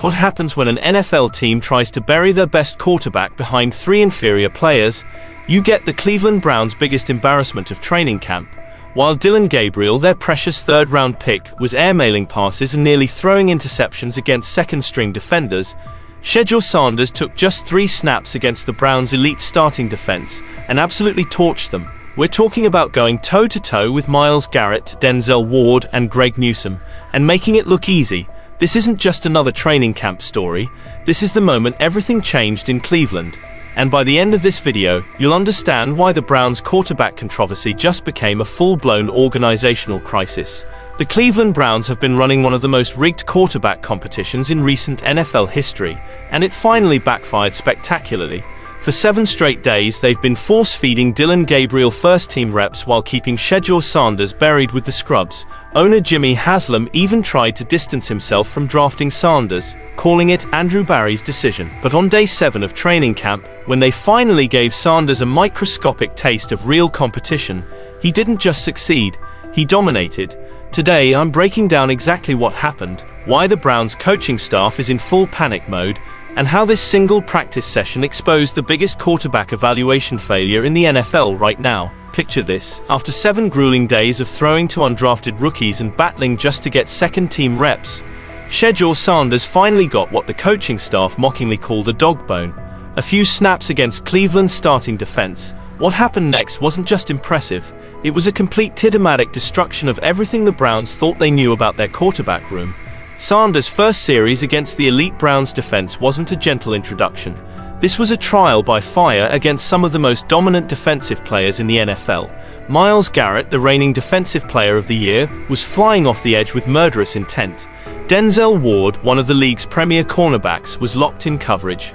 What happens when an NFL team tries to bury their best quarterback behind 3 inferior players? You get the Cleveland Browns' biggest embarrassment of training camp. While Dylan Gabriel, their precious third-round pick, was airmailing passes and nearly throwing interceptions against second-string defenders, Shedeur Sanders took just 3 snaps against the Browns' elite starting defense and absolutely torched them. We're talking about going toe-to-toe with Myles Garrett, Denzel Ward, and Newsome, and making it look easy. This isn't just another training camp story. This is the moment everything changed in Cleveland. And by the end of this video, you'll understand why the Browns' quarterback controversy just became a full-blown organizational crisis. The Cleveland Browns have been running one of the most rigged quarterback competitions in recent NFL history, and it finally backfired spectacularly. For 7 straight days, they've been force-feeding Dylan Gabriel first-team reps while keeping Shedeur Sanders buried with the scrubs. Owner Jimmy Haslam even tried to distance himself from drafting Sanders, calling it Andrew Barry's decision. But on day 7 of training camp, when they finally gave Sanders a microscopic taste of real competition, he didn't just succeed, he dominated. Today, I'm breaking down exactly what happened, why the Browns coaching staff is in full panic mode, and how this single practice session exposed the biggest quarterback evaluation failure in the NFL right now. Picture this: after 7 grueling days of throwing to undrafted rookies and battling just to get second-team reps, Shedeur Sanders finally got what the coaching staff mockingly called a dog bone. A few snaps against Cleveland's starting defense. What happened next wasn't just impressive, it was a complete titamatic destruction of everything the Browns thought they knew about their quarterback room. Sanders' first series against the elite Browns defense wasn't a gentle introduction. This was a trial by fire against some of the most dominant defensive players in the NFL. Myles Garrett, the reigning Defensive Player of the Year, was flying off the edge with murderous intent. Denzel Ward, one of the league's premier cornerbacks, was locked in coverage.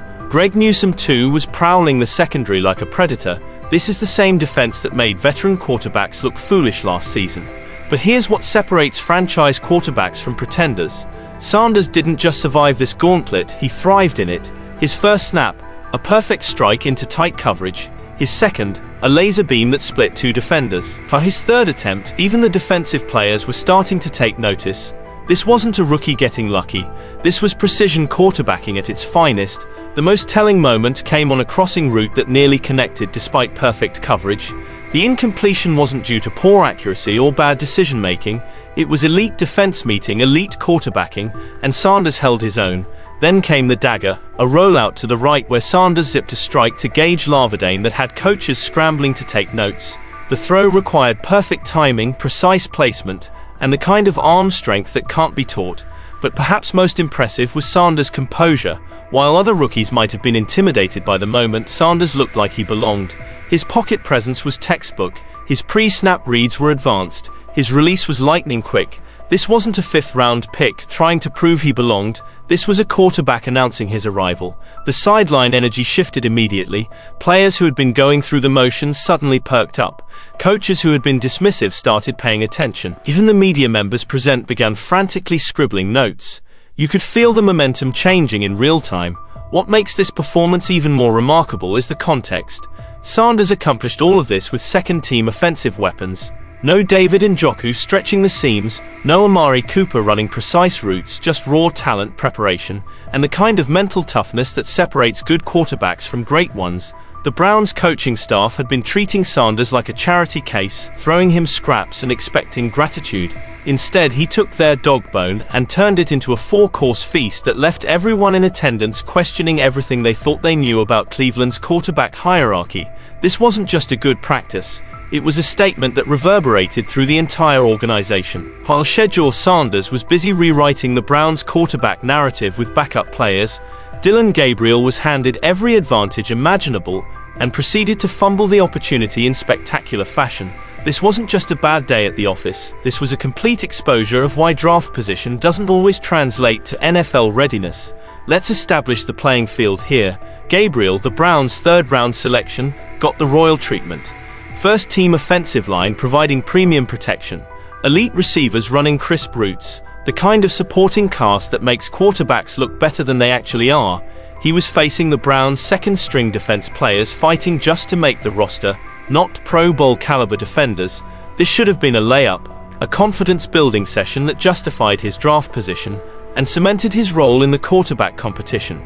Newsome too was prowling the secondary like a predator. This is the same defense that made veteran quarterbacks look foolish last season. But here's what separates franchise quarterbacks from pretenders. Sanders didn't just survive this gauntlet, he thrived in it. His first snap, a perfect strike into tight coverage. His second, a laser beam that split 2 defenders. By his third attempt, even the defensive players were starting to take notice. This wasn't a rookie getting lucky. This was precision quarterbacking at its finest. The most telling moment came on a crossing route that nearly connected despite perfect coverage. The incompletion wasn't due to poor accuracy or bad decision-making. It was elite defense meeting elite quarterbacking, and Sanders held his own. Then came the dagger, a rollout to the right where Sanders zipped a strike to Gage Laverdane that had coaches scrambling to take notes. The throw required perfect timing, precise placement, and the kind of arm strength that can't be taught. But perhaps most impressive was Sanders' composure. While other rookies might have been intimidated by the moment, Sanders looked like he belonged. His pocket presence was textbook, his pre-snap reads were advanced, his release was lightning quick. This wasn't a 5th-round pick trying to prove he belonged, this was a quarterback announcing his arrival. The sideline energy shifted immediately. Players who had been going through the motions suddenly perked up. Coaches who had been dismissive started paying attention. Even the media members present began frantically scribbling notes. You could feel the momentum changing in real time. What makes this performance even more remarkable is the context. Sanders accomplished all of this with second-team offensive weapons. No David Njoku stretching the seams, no Amari Cooper running precise routes, just raw talent, preparation, and the kind of mental toughness that separates good quarterbacks from great ones. The Browns coaching staff had been treating Sanders like a charity case, throwing him scraps and expecting gratitude. Instead, he took their dog bone and turned it into a 4-course feast that left everyone in attendance questioning everything they thought they knew about Cleveland's quarterback hierarchy. This wasn't just a good practice. It was a statement that reverberated through the entire organization. While Shedeur Sanders was busy rewriting the Browns' quarterback narrative with backup players, Dylan Gabriel was handed every advantage imaginable and proceeded to fumble the opportunity in spectacular fashion. This wasn't just a bad day at the office, this was a complete exposure of why draft position doesn't always translate to NFL readiness. Let's establish the playing field here. Gabriel, the Browns' 3rd-round selection, got the royal treatment. First-team offensive line providing premium protection. Elite receivers running crisp routes. The kind of supporting cast that makes quarterbacks look better than they actually are. He was facing the Browns' second-string defense players fighting just to make the roster, not Pro Bowl caliber defenders. This should have been a layup, a confidence-building session that justified his draft position, and cemented his role in the quarterback competition.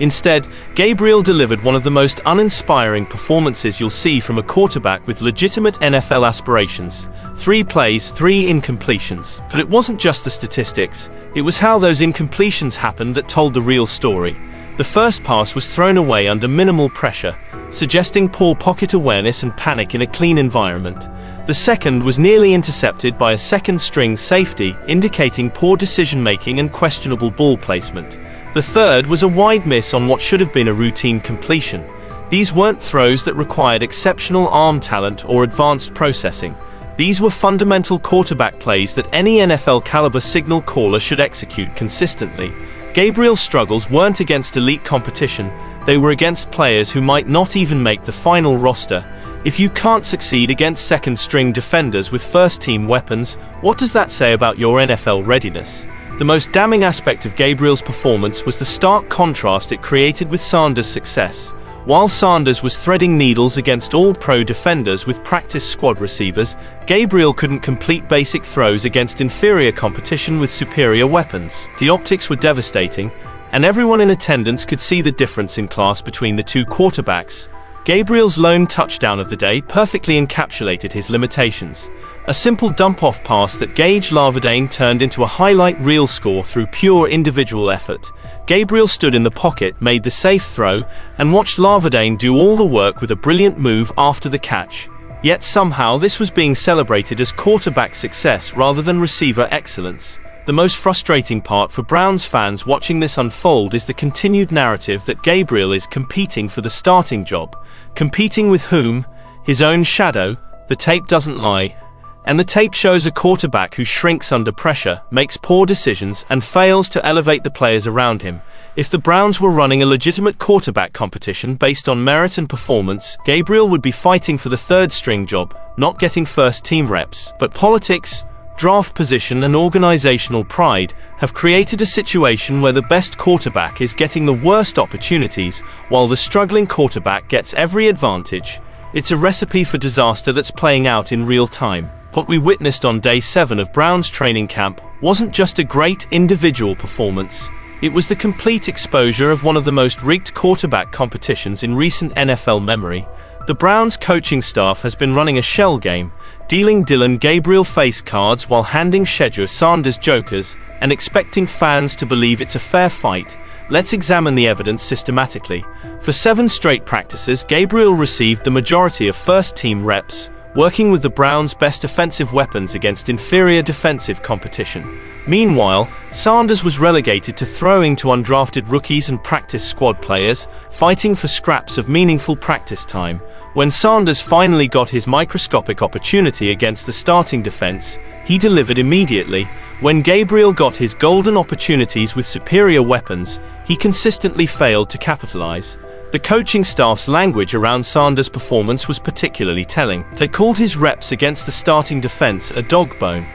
Instead, Gabriel delivered one of the most uninspiring performances you'll see from a quarterback with legitimate NFL aspirations. 3 plays, 3 incompletions. But it wasn't just the statistics, it was how those incompletions happened that told the real story. The first pass was thrown away under minimal pressure, suggesting poor pocket awareness and panic in a clean environment. The second was nearly intercepted by a second-string safety, indicating poor decision-making and questionable ball placement. The third was a wide miss on what should have been a routine completion. These weren't throws that required exceptional arm talent or advanced processing. These were fundamental quarterback plays that any NFL-caliber signal caller should execute consistently. Gabriel's struggles weren't against elite competition, they were against players who might not even make the final roster. If you can't succeed against second-string defenders with first-team weapons, what does that say about your NFL readiness? The most damning aspect of Gabriel's performance was the stark contrast it created with Sanders' success. While Sanders was threading needles against all-pro defenders with practice squad receivers, Gabriel couldn't complete basic throws against inferior competition with superior weapons. The optics were devastating, and everyone in attendance could see the difference in class between the two quarterbacks. Gabriel's lone touchdown of the day perfectly encapsulated his limitations. A simple dump-off pass that Gage Larvadain turned into a highlight reel score through pure individual effort. Gabriel stood in the pocket, made the safe throw, and watched Larvadain do all the work with a brilliant move after the catch. Yet somehow this was being celebrated as quarterback success rather than receiver excellence. The most frustrating part for Browns fans watching this unfold is the continued narrative that Gabriel is competing for the starting job. Competing with whom? His own shadow. The tape doesn't lie. And the tape shows a quarterback who shrinks under pressure, makes poor decisions, and fails to elevate the players around him. If the Browns were running a legitimate quarterback competition based on merit and performance, Gabriel would be fighting for the third-string job, not getting first-team reps. But politics, draft position, and organizational pride have created a situation where the best quarterback is getting the worst opportunities, while the struggling quarterback gets every advantage. It's a recipe for disaster that's playing out in real time. What we witnessed on Day 7 of Browns training camp wasn't just a great individual performance, it was the complete exposure of one of the most rigged quarterback competitions in recent NFL memory. The Browns coaching staff has been running a shell game, dealing Dylan Gabriel face cards while handing Shedeur Sanders jokers, and expecting fans to believe it's a fair fight. Let's examine the evidence systematically. For 7 straight practices, Gabriel received the majority of first-team reps, working with the Browns' best offensive weapons against inferior defensive competition. Meanwhile, Sanders was relegated to throwing to undrafted rookies and practice squad players, fighting for scraps of meaningful practice time. When Sanders finally got his microscopic opportunity against the starting defense, he delivered immediately. When Gabriel got his golden opportunities with superior weapons, he consistently failed to capitalize. The coaching staff's language around Sanders' performance was particularly telling. They called his reps against the starting defense a dog bone,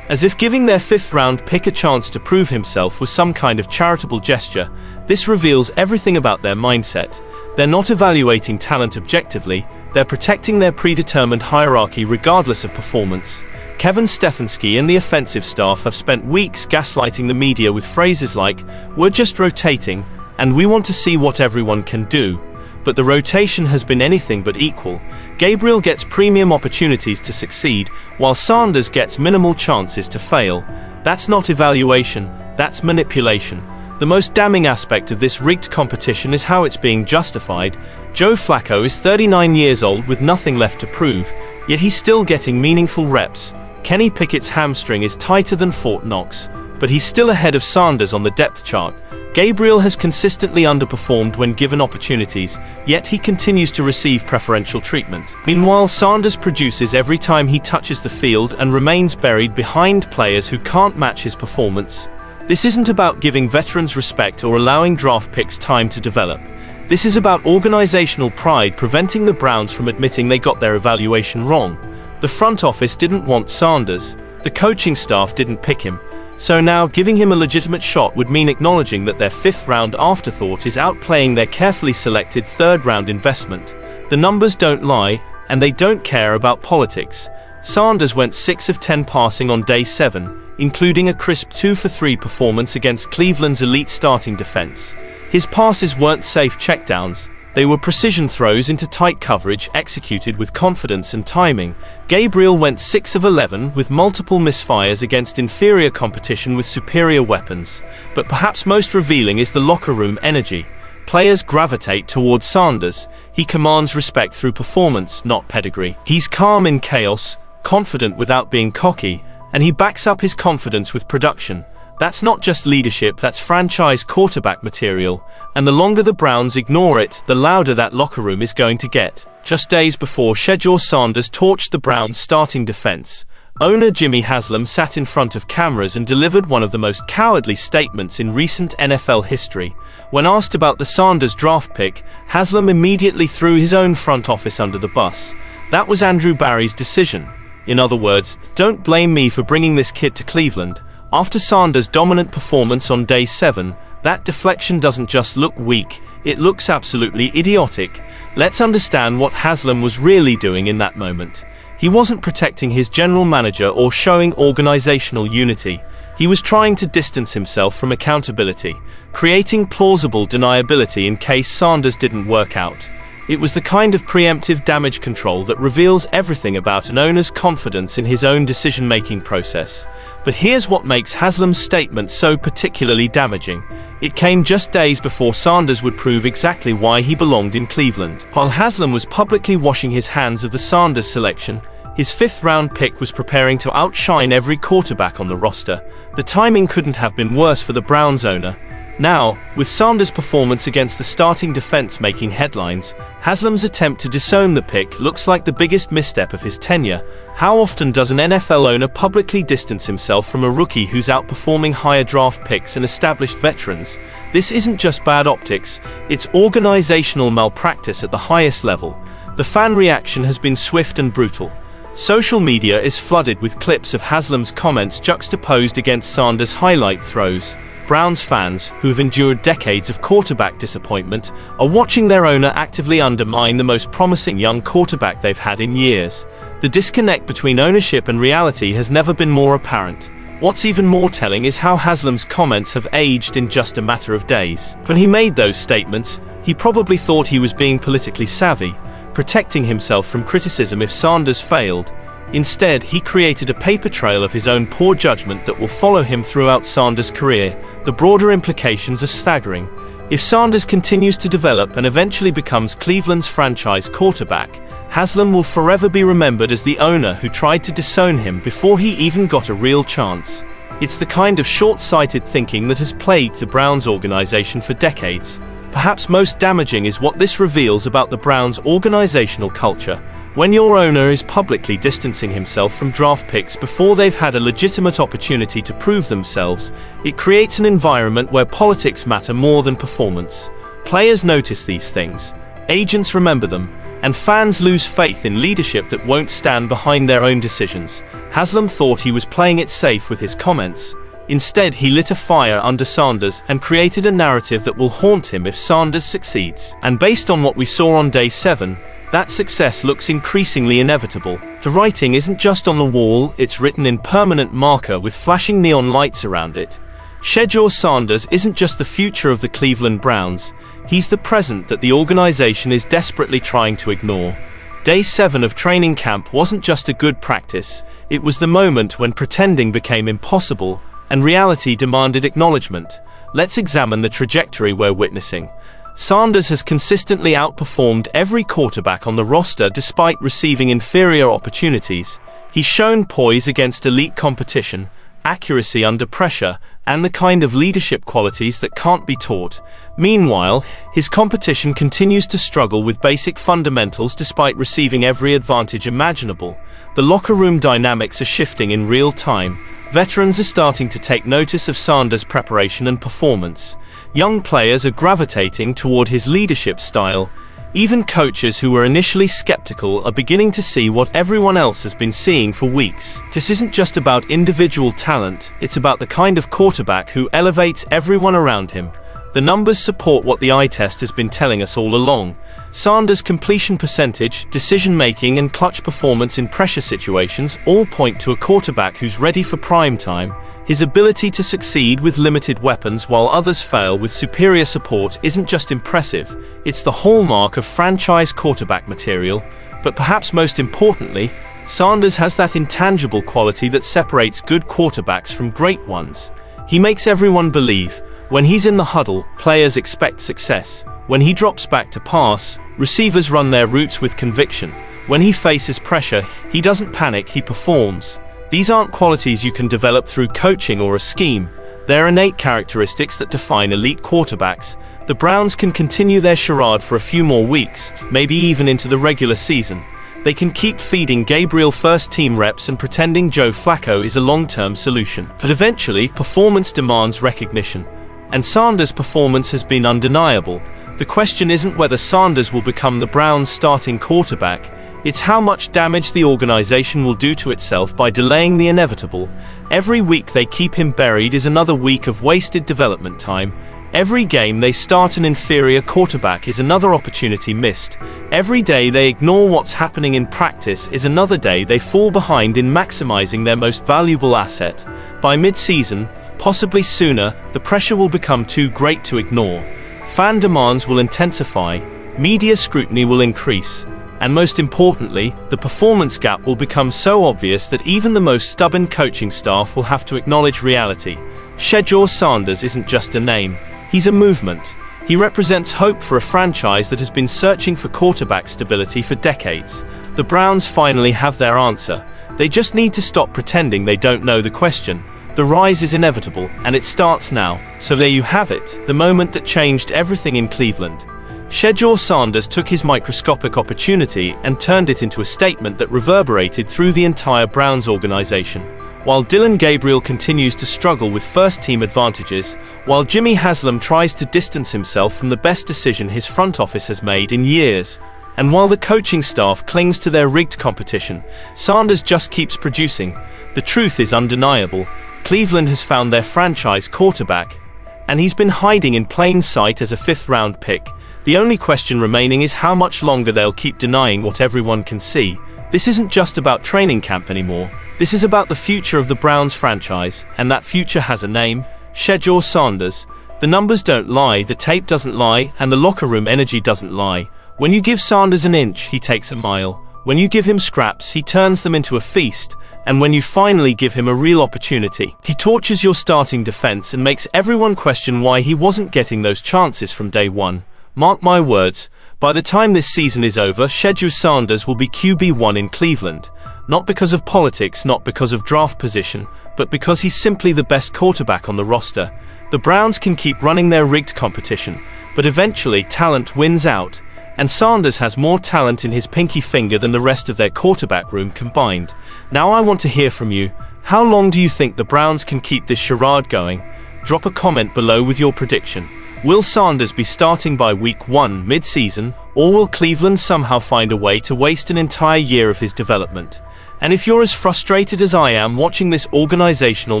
as if giving their 5th-round pick a chance to prove himself was some kind of charitable gesture. This reveals everything about their mindset. They're not evaluating talent objectively, they're protecting their predetermined hierarchy regardless of performance. Kevin Stefanski and the offensive staff have spent weeks gaslighting the media with phrases like, "We're just rotating," and "we want to see what everyone can do." But the rotation has been anything but equal. Gabriel gets premium opportunities to succeed, while Sanders gets minimal chances to fail. That's not evaluation, that's manipulation. The most damning aspect of this rigged competition is how it's being justified. Joe Flacco is 39 years old with nothing left to prove, yet he's still getting meaningful reps. Kenny Pickett's hamstring is tighter than Fort Knox, but he's still ahead of Sanders on the depth chart. Gabriel has consistently underperformed when given opportunities, yet he continues to receive preferential treatment. Meanwhile, Sanders produces every time he touches the field and remains buried behind players who can't match his performance. This isn't about giving veterans respect or allowing draft picks time to develop. This is about organizational pride preventing the Browns from admitting they got their evaluation wrong. The front office didn't want Sanders. The coaching staff didn't pick him. So now, giving him a legitimate shot would mean acknowledging that their 5th-round afterthought is outplaying their carefully selected 3rd-round investment. The numbers don't lie, and they don't care about politics. Sanders went 6 of 10 passing on Day 7, including a crisp 2-for-3 performance against Cleveland's elite starting defense. His passes weren't safe checkdowns. They were precision throws into tight coverage executed with confidence and timing. Gabriel went 6 of 11 with multiple misfires against inferior competition with superior weapons. But perhaps most revealing is the locker room energy. Players gravitate towards Sanders. He commands respect through performance, not pedigree. He's calm in chaos, confident without being cocky, and he backs up his confidence with production. That's not just leadership, that's franchise quarterback material, and the longer the Browns ignore it, the louder that locker room is going to get. Just days before Shedeur Sanders torched the Browns' starting defense, owner Jimmy Haslam sat in front of cameras and delivered one of the most cowardly statements in recent NFL history. When asked about the Sanders draft pick, Haslam immediately threw his own front office under the bus. That was Andrew Barry's decision. In other words, don't blame me for bringing this kid to Cleveland. After Sanders' dominant performance on day 7, that deflection doesn't just look weak, it looks absolutely idiotic. Let's understand what Haslam was really doing in that moment. He wasn't protecting his general manager or showing organizational unity. He was trying to distance himself from accountability, creating plausible deniability in case Sanders didn't work out. It was the kind of preemptive damage control that reveals everything about an owner's confidence in his own decision-making process. But here's what makes Haslam's statement so particularly damaging. It came just days before Sanders would prove exactly why he belonged in Cleveland. While Haslam was publicly washing his hands of the Sanders selection, his 5th-round pick was preparing to outshine every quarterback on the roster. The timing couldn't have been worse for the Browns owner. Now, with Sanders' performance against the starting defense making headlines, Haslam's attempt to disown the pick looks like the biggest misstep of his tenure. How often does an NFL owner publicly distance himself from a rookie who's outperforming higher draft picks and established veterans? This isn't just bad optics, it's organizational malpractice at the highest level. The fan reaction has been swift and brutal. Social media is flooded with clips of Haslam's comments juxtaposed against Sanders' highlight throws. Browns fans, who've endured decades of quarterback disappointment, are watching their owner actively undermine the most promising young quarterback they've had in years. The disconnect between ownership and reality has never been more apparent. What's even more telling is how Haslam's comments have aged in just a matter of days. When he made those statements, he probably thought he was being politically savvy, protecting himself from criticism if Sanders failed. Instead, he created a paper trail of his own poor judgment that will follow him throughout Sanders' career. The broader implications are staggering. If Sanders continues to develop and eventually becomes Cleveland's franchise quarterback, Haslam will forever be remembered as the owner who tried to disown him before he even got a real chance. It's the kind of short-sighted thinking that has plagued the Browns organization for decades. Perhaps most damaging is what this reveals about the Browns' organizational culture. When your owner is publicly distancing himself from draft picks before they've had a legitimate opportunity to prove themselves, it creates an environment where politics matter more than performance. Players notice these things, agents remember them, and fans lose faith in leadership that won't stand behind their own decisions. Haslam thought he was playing it safe with his comments. Instead, he lit a fire under Sanders and created a narrative that will haunt him if Sanders succeeds. And based on what we saw on day 7, that success looks increasingly inevitable. The writing isn't just on the wall, it's written in permanent marker with flashing neon lights around it. Shedeur Sanders isn't just the future of the Cleveland Browns, he's the present that the organization is desperately trying to ignore. Day 7 of training camp wasn't just a good practice, it was the moment when pretending became impossible and reality demanded acknowledgement. Let's examine the trajectory we're witnessing. Sanders has consistently outperformed every quarterback on the roster despite receiving inferior opportunities. He's shown poise against elite competition, accuracy under pressure, and the kind of leadership qualities that can't be taught. Meanwhile, his competition continues to struggle with basic fundamentals despite receiving every advantage imaginable. The locker room dynamics are shifting in real time. Veterans are starting to take notice of Sanders' preparation and performance. Young players are gravitating toward his leadership style. Even coaches who were initially skeptical are beginning to see what everyone else has been seeing for weeks. This isn't just about individual talent, it's about the kind of quarterback who elevates everyone around him. The numbers support what the eye test has been telling us all along. Sanders' completion percentage, decision-making and clutch performance in pressure situations all point to a quarterback who's ready for prime time. His ability to succeed with limited weapons while others fail with superior support isn't just impressive, it's the hallmark of franchise quarterback material. But perhaps most importantly, Sanders has that intangible quality that separates good quarterbacks from great ones. He makes everyone believe. When he's in the huddle, players expect success. When he drops back to pass, receivers run their routes with conviction. When he faces pressure, he doesn't panic, he performs. These aren't qualities you can develop through coaching or a scheme. They're innate characteristics that define elite quarterbacks. The Browns can continue their charade for a few more weeks, maybe even into the regular season. They can keep feeding Gabriel first-team reps and pretending Joe Flacco is a long-term solution. But eventually, performance demands recognition. And Sanders' performance has been undeniable. The question isn't whether Sanders will become the Browns' starting quarterback, it's how much damage the organization will do to itself by delaying the inevitable. Every week they keep him buried is another week of wasted development time. Every game they start an inferior quarterback is another opportunity missed. Every day they ignore what's happening in practice is another day they fall behind in maximizing their most valuable asset. By mid-season, possibly sooner, the pressure will become too great to ignore. Fan demands will intensify, media scrutiny will increase, and most importantly, the performance gap will become so obvious that even the most stubborn coaching staff will have to acknowledge reality. Shedeur Sanders isn't just a name, he's a movement. He represents hope for a franchise that has been searching for quarterback stability for decades. The Browns finally have their answer. They just need to stop pretending they don't know the question. The rise is inevitable, and it starts now. So there you have it, the moment that changed everything in Cleveland. Shedeur Sanders took his microscopic opportunity and turned it into a statement that reverberated through the entire Browns organization. While Dylan Gabriel continues to struggle with first-team advantages, while Jimmy Haslam tries to distance himself from the best decision his front office has made in years, and while the coaching staff clings to their rigged competition, Sanders just keeps producing. The truth is undeniable. Cleveland has found their franchise quarterback, and he's been hiding in plain sight as a fifth-round pick. The only question remaining is how much longer they'll keep denying what everyone can see. This isn't just about training camp anymore. This is about the future of the Browns franchise, and that future has a name: Shedeur Sanders. The numbers don't lie, the tape doesn't lie, and the locker room energy doesn't lie. When you give Sanders an inch, he takes a mile. When you give him scraps, he turns them into a feast. And when you finally give him a real opportunity, he tortures your starting defense and makes everyone question why he wasn't getting those chances from day one. Mark my words, by the time this season is over, Shedeur Sanders will be QB1 in Cleveland. Not because of politics, not because of draft position, but because he's simply the best quarterback on the roster. The Browns can keep running their rigged competition, but eventually talent wins out. And Sanders has more talent in his pinky finger than the rest of their quarterback room combined. Now I want to hear from you. How long do you think the Browns can keep this charade going? Drop a comment below with your prediction. Will Sanders be starting by week 1 mid-season, or will Cleveland somehow find a way to waste an entire year of his development? And if you're as frustrated as I am watching this organizational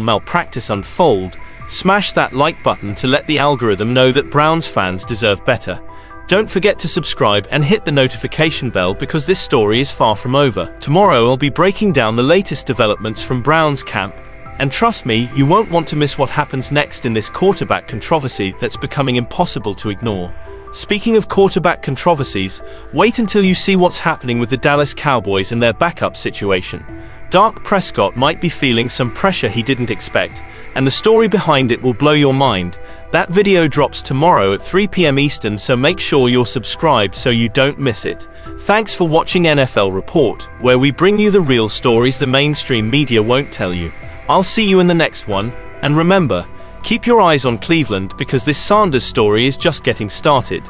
malpractice unfold, smash that like button to let the algorithm know that Browns fans deserve better. Don't forget to subscribe and hit the notification bell because this story is far from over. Tomorrow I'll be breaking down the latest developments from Browns camp. And trust me, you won't want to miss what happens next in this quarterback controversy that's becoming impossible to ignore. Speaking of quarterback controversies, wait until you see what's happening with the Dallas Cowboys and their backup situation. Dak Prescott might be feeling some pressure he didn't expect, and the story behind it will blow your mind. That video drops tomorrow at 3 p.m. Eastern, so make sure you're subscribed so you don't miss it. Thanks for watching NFL Report, where we bring you the real stories the mainstream media won't tell you. I'll see you in the next one, and remember, keep your eyes on Cleveland because this Sanders story is just getting started.